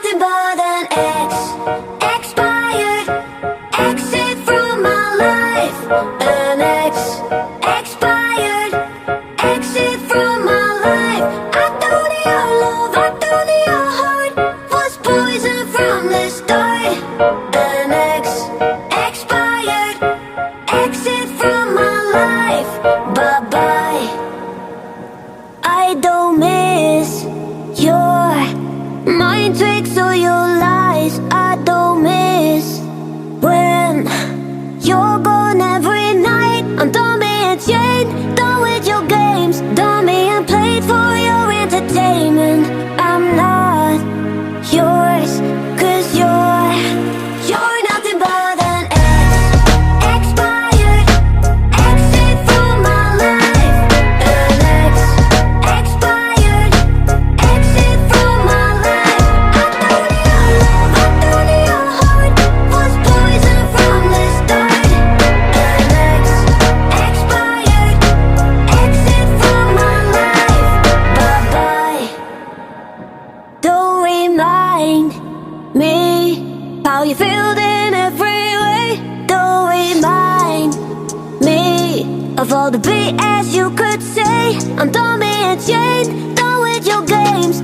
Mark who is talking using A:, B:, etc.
A: nothing but an ex. Expired. Exit from my life. An ex. Expired. Exit from my life. I thought your love, I thought your heart was poison from the start. An ex. Expired. Exit from my life. Bye-bye. I don't miss your mind tricks or your lies. I don't miss when you're gone every night. I'm done being chained, done with your games, done being played for your entertainment. I'm not yours, 'cause you're nothing but an ex. Expired. Exit from my life. An ex. Expired. Exit from my life. I thought your love, I thought your heart was poison from the start. An ex. Expired. Exit from my life. Bye-bye. Don't remind me how you feel in every way. Don't remind me of all the BS you could say. I'm done being chained, done with your games,